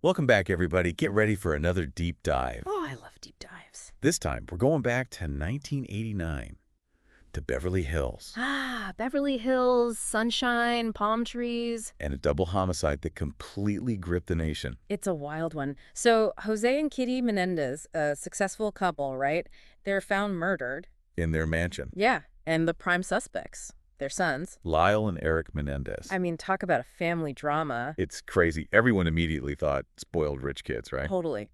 Welcome back, everybody. Get ready for another deep dive. Oh, I love deep dives. This time, we're going back to 1989, to Beverly Hills, Beverly Hills, sunshine, palm trees. and a double homicide that completely gripped the nation. It's a wild one. So, Jose and Kitty Menendez, a successful couple, right? They're found murdered. In their mansion, Yeah, and the prime suspects, their sons. Lyle and Erik Menendez. I mean, talk about a family drama. It's crazy. Everyone immediately thought spoiled rich kids, right? Totally.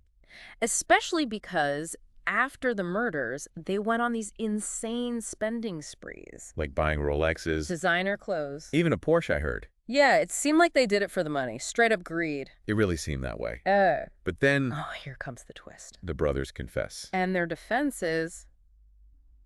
Especially because after the murders, they went on these insane spending sprees. Like buying Rolexes, Designer clothes. even a Porsche, I heard. Yeah, it seemed like they did it for the money. Straight up greed. It really seemed that way. Oh, But then here comes the twist. the brothers confess. And their defense is,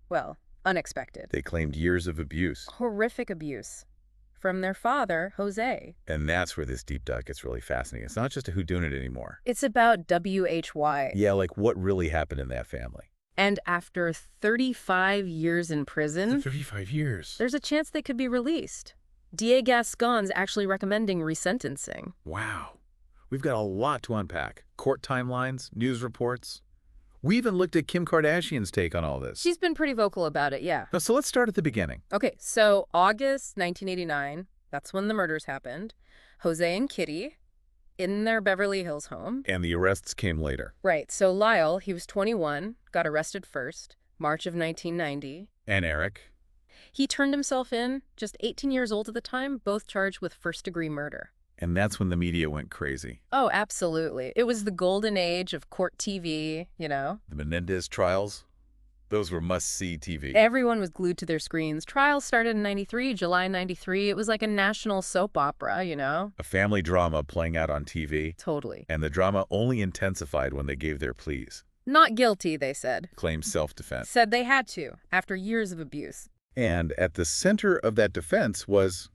well, unexpected. They claimed years of abuse. Horrific abuse from their father, Jose. And that's where this deep dive gets really fascinating. It's not just a whodunit anymore. It's about WHY. Yeah, like what really happened in that family. And after 35 years in prison, 35 years. there's a chance they could be released. DA Gascon's actually recommending resentencing. Wow. We've got a lot to unpack. Court timelines, news reports. We even looked at Kim Kardashian's take on all this. She's been pretty vocal about it, yeah. So let's start at the beginning. Okay, so August 1989, that's when the murders happened. Jose and Kitty in their Beverly Hills home. And the arrests came later. Right, so Lyle, he was 21, got arrested first, March of 1990. And Erik. He turned himself in, just 18 years old at the time, both charged with first-degree murder. And that's when the media went crazy. Oh, absolutely. It was the golden age of court TV, you know? The Menendez trials, those were must-see TV. Everyone was glued to their screens. Trials started in 93, July 93. It was like a national soap opera, you know? A family drama playing out on TV. Totally. And the drama only intensified when they gave their pleas. Not guilty, they said. Claimed self-defense. Said they had to, after years of abuse. And at the center of that defense was,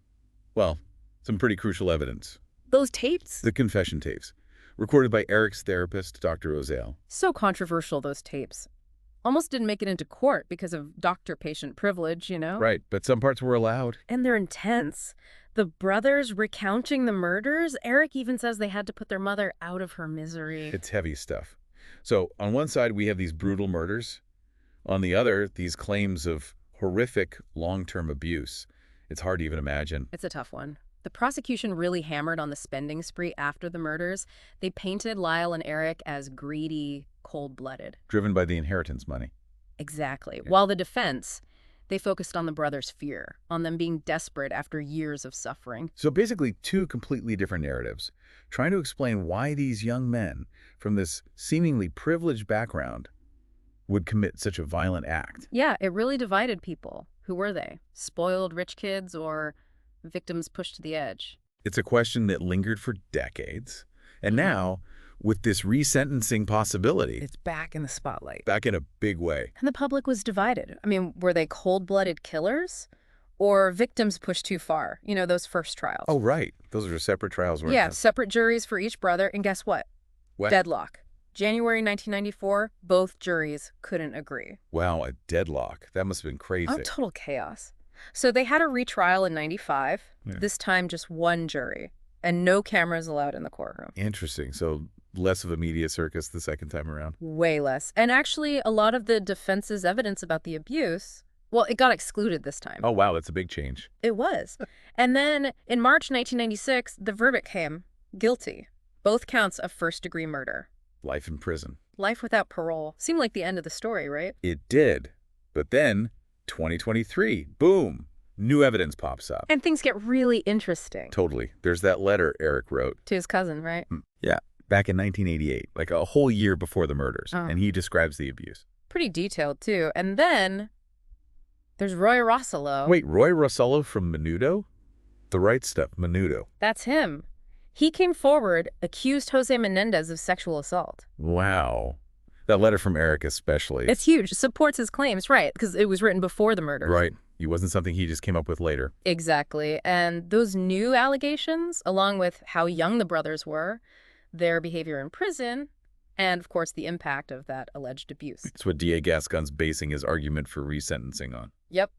well, some pretty crucial evidence. Those tapes? The confession tapes, recorded by Erik's therapist, Dr. Ozale. So controversial, those tapes. Almost didn't make it into court because of doctor-patient privilege, you know? Right, but some parts were allowed. And they're intense. The brothers recounting the murders, Erik even says they had to put their mother out of her misery. It's heavy stuff. So on one side, we have these brutal murders. On the other, these claims of horrific long-term abuse. It's hard to even imagine. It's a tough one. The prosecution really hammered on the spending spree after the murders. They painted Lyle and Erik as greedy, cold-blooded. Driven by the inheritance money. Exactly. Yeah. While the defense, they focused on the brothers' fear, on them being desperate after years of suffering. So basically two completely different narratives, trying to explain why these young men from this seemingly privileged background would commit such a violent act. Yeah, it really divided people. Who were they? Spoiled rich kids or victims pushed to the edge? It's a question that lingered for decades. And now, with this resentencing possibility, It's back in the spotlight. back in a big way. And the public was divided. I mean, were they cold-blooded killers or victims pushed too far? You know, those first trials. Oh, right. Those are separate trials, weren't Yeah, they? separate juries for each brother. And guess what? What? Deadlock. January 1994, both juries couldn't agree. Wow, a deadlock. That must have been crazy. Oh, total chaos. So they had a retrial in 95, Yeah. this time just one jury, and no cameras allowed in the courtroom. Interesting. So less of a media circus the second time around. Way less. And actually, a lot of the defense's evidence about the abuse, well, it got excluded this time. Oh, wow, that's a big change. It was. And then in March 1996, the verdict came guilty. Both counts of first-degree murder. Life in prison. Life without parole. Seemed like the end of the story, right? It did. But then, 2023, boom, new evidence pops up. And things get really interesting. Totally. There's that letter Erik wrote. To his cousin, right? Yeah, back in 1988, like a whole year before the murders. Oh. And he describes the abuse. Pretty detailed, too. And then there's Roy Rossello. Wait, Roy Rossello from Menudo? The Right Stuff, Menudo. That's him. He came forward, accused Jose Menendez of sexual assault. Wow. That letter from Erik especially. It's huge. Supports his claims, right, because it was written before the murders. Right. It wasn't something he just came up with later. Exactly. And those new allegations, along with how young the brothers were, their behavior in prison, and, of course, the impact of that alleged abuse. It's what DA Gascon's basing his argument for resentencing on. Yep.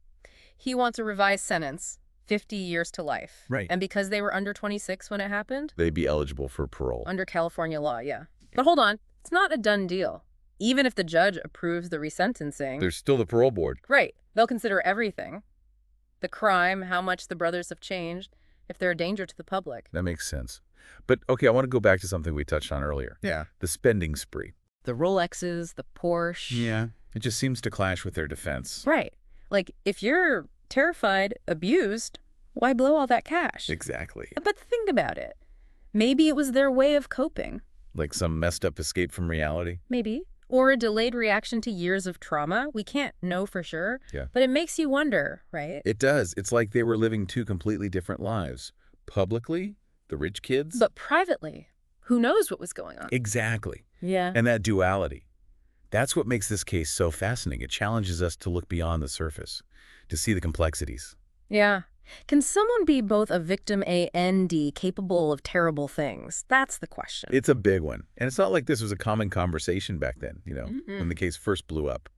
He wants a revised sentence, 50 years to life. Right. And because they were under 26 when it happened? They'd be eligible for parole. Under California law, yeah. But hold on, it's not a done deal. Even if the judge approves the resentencing... There's still the parole board. Right. They'll consider everything. The crime, how much the brothers have changed, if they're a danger to the public. That makes sense. But, okay, I want to go back to something we touched on earlier. Yeah. The spending spree. The Rolexes, the Porsche. Yeah. It just seems to clash with their defense. Right. Like, if you're terrified, abused, why blow all that cash? Exactly. But think about it. Maybe it was their way of coping. Like some messed up escape from reality. Maybe. Or a delayed reaction to years of trauma. We can't know for sure. Yeah. But it makes you wonder, right? It does. It's like they were living two completely different lives. Publicly, the rich kids. But privately, who knows what was going on? Exactly. Yeah. And that duality. That's what makes this case so fascinating. It challenges us to look beyond the surface, to see the complexities. Yeah. Can someone be both a victim and capable of terrible things? That's the question. It's a big one. And it's not like this was a common conversation back then, when the case first blew up.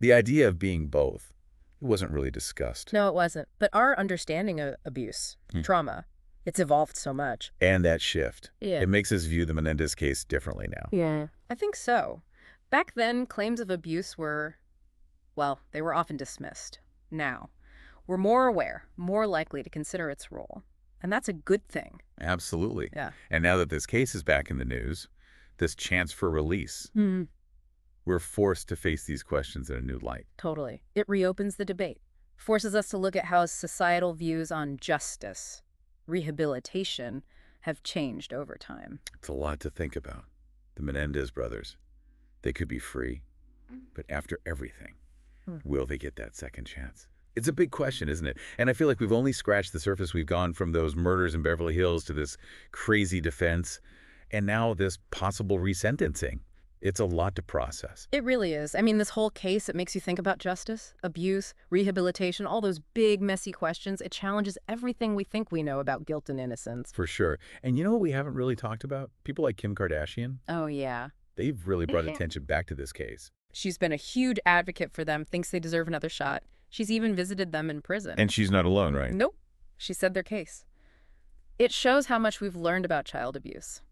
The idea of being both, it wasn't really discussed. No, it wasn't. But our understanding of abuse, trauma, it's evolved so much. And that shift. Yeah. It makes us view the Menendez case differently now. Yeah. I think so. Back then, claims of abuse were, well, they were often dismissed. Now, we're more aware, more likely to consider its role. And that's a good thing. Absolutely. Yeah. And now that this case is back in the news, this chance for release, we're forced to face these questions in a new light. Totally. It reopens the debate, forces us to look at how societal views on justice, rehabilitation, have changed over time. It's a lot to think about. The Menendez brothers, they could be free, but after everything, will they get that second chance? It's a big question, isn't it? And I feel like we've only scratched the surface. We've gone from those murders in Beverly Hills to this crazy defense, and now this possible resentencing. It's a lot to process. It really is. I mean, this whole case, it makes you think about justice, abuse, rehabilitation, all those big, messy questions. It challenges everything we think we know about guilt and innocence. For sure. And you know what we haven't really talked about? People like Kim Kardashian. Oh, yeah. They've really brought attention back to this case. She's been a huge advocate for them, thinks they deserve another shot. She's even visited them in prison. And she's not alone, right? Nope. She said their case. It shows how much we've learned about child abuse,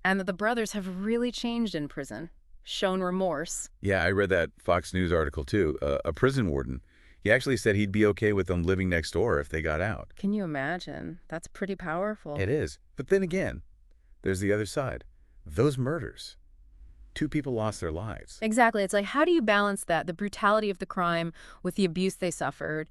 and that the brothers have really changed in prison, shown remorse. Yeah, I read that Fox News article too. A prison warden, he actually said he'd be okay with them living next door if they got out. Can you imagine? That's pretty powerful. It is. But then again, there's the other side. Those murders. 2 people lost their lives. Exactly. It's like, how do you balance that, the brutality of the crime with the abuse they suffered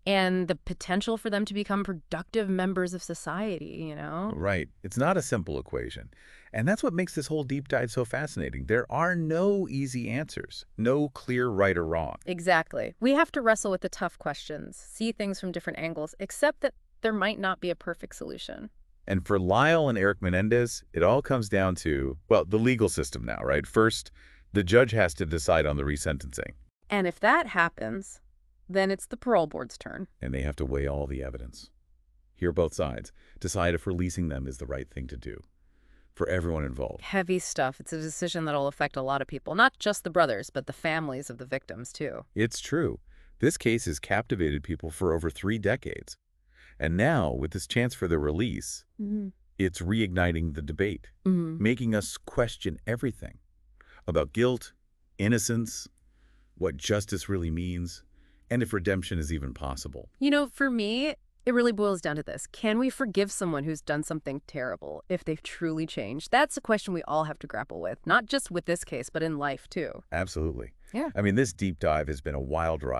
and the potential for them to become productive members of society, you know? Right. It's not a simple equation. And that's what makes this whole deep dive so fascinating. There are no easy answers, no clear right or wrong. Exactly. We have to wrestle with the tough questions, see things from different angles, accept that there might not be a perfect solution. And for Lyle and Erik Menendez, it all comes down to, well, the legal system now, right? First, the judge has to decide on the resentencing. And if that happens, then it's the parole board's turn. And they have to weigh all the evidence. Hear both sides. Decide if releasing them is the right thing to do. For everyone involved. Heavy stuff. It's a decision that'll affect a lot of people, not just the brothers, but the families of the victims, too. It's true. This case has captivated people for over 3 decades. And now, with this chance for their release, it's reigniting the debate, making us question everything about guilt, innocence, what justice really means, and if redemption is even possible. You know, for me, it really boils down to this. Can we forgive someone who's done something terrible if they've truly changed? That's a question we all have to grapple with, not just with this case, but in life, too. Absolutely. Yeah. I mean, this deep dive has been a wild ride.